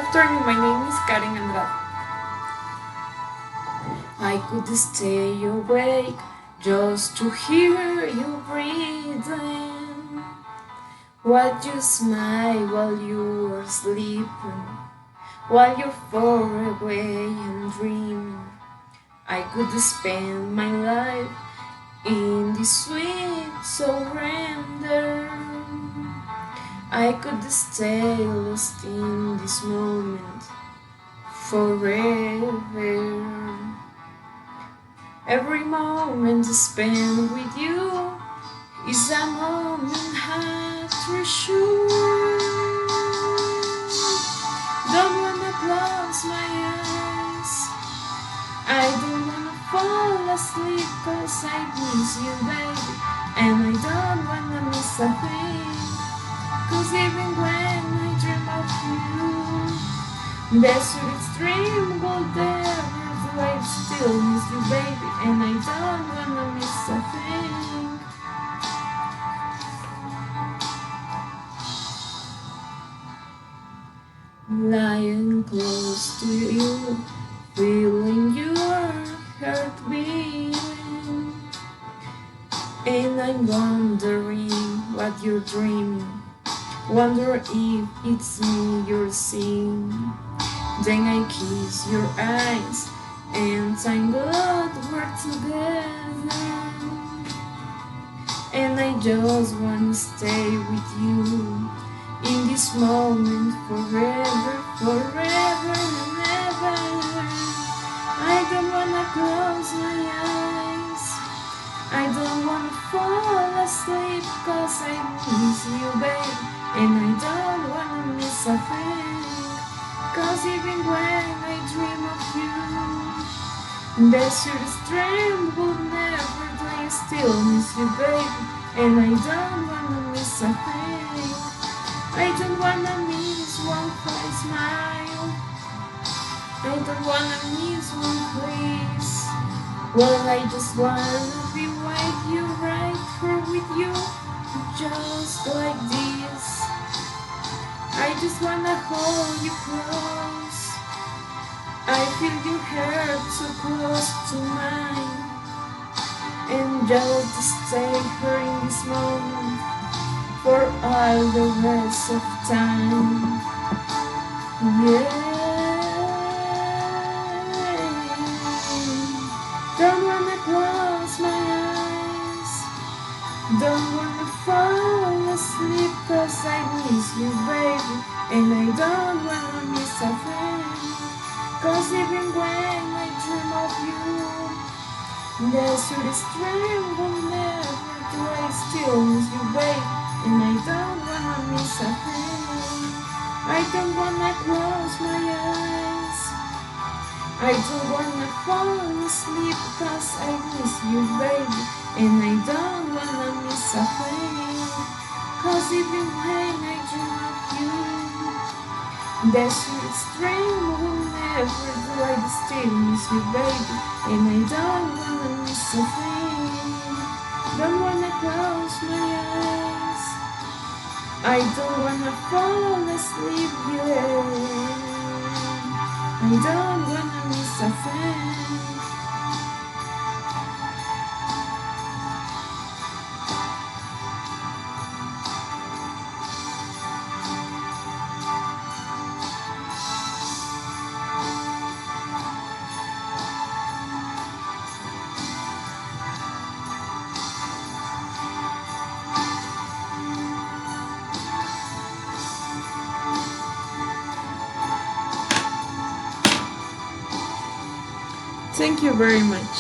afternoon, my name is Karen Andrade. I could stay awake just to hear you breathing, watch you smile while you are sleeping, while you're far away and dreaming. I could spend my life in this sweet surrender. I could stay lost in this moment forever. Every moment spent with you is a moment I treasure. Don't wanna close my eyes, I don't wanna fall asleep, 'cause I miss you, baby, and I don't wanna miss a thing. 'Cause even when I dream of you, the sweetest dream will never do. I still miss you, baby, and I don't wanna miss a thing. Lying close to you, feeling your heart beating, and I'm wondering what you're dreaming. Wonder if it's me you're seeing. Then I kiss your eyes, and thank God we're together. And I just wanna stay with you in this moment forever, forever and ever. I don't wanna close my eyes, I don't wanna fall asleep, 'cause I miss you, babe, and I don't wanna miss a thing. 'Cause even when I dream of you, the sweetest dream will never do. I still miss you, baby, and I don't wanna miss a thing. I don't wanna miss one fine smile, I don't wanna miss one kiss. Well, I just wanna be with you, right here with you, just like this. I just wanna hold you close, I feel your hair so close to mine, and just stay here in this moment for all the rest of time. Yeah. Don't wanna close my eyes, don't wanna fall asleep, 'cause I miss you, baby, and I don't wanna miss a thing. 'Cause even when I dream of you, the sweetest dream will never do. I still miss you, baby, and I don't wanna miss a thing. I don't wanna close my eyes, I don't wanna fall asleep, 'cause I miss you, baby, and I don't wanna miss a thing. 'Cause even when I dream of you, the sweetest dream will never do. I still miss you, baby, and I don't wanna miss a thing. Don't wanna close my eyes, I don't wanna fall asleep, yeah. I don't wanna miss a thing. Thank you very much.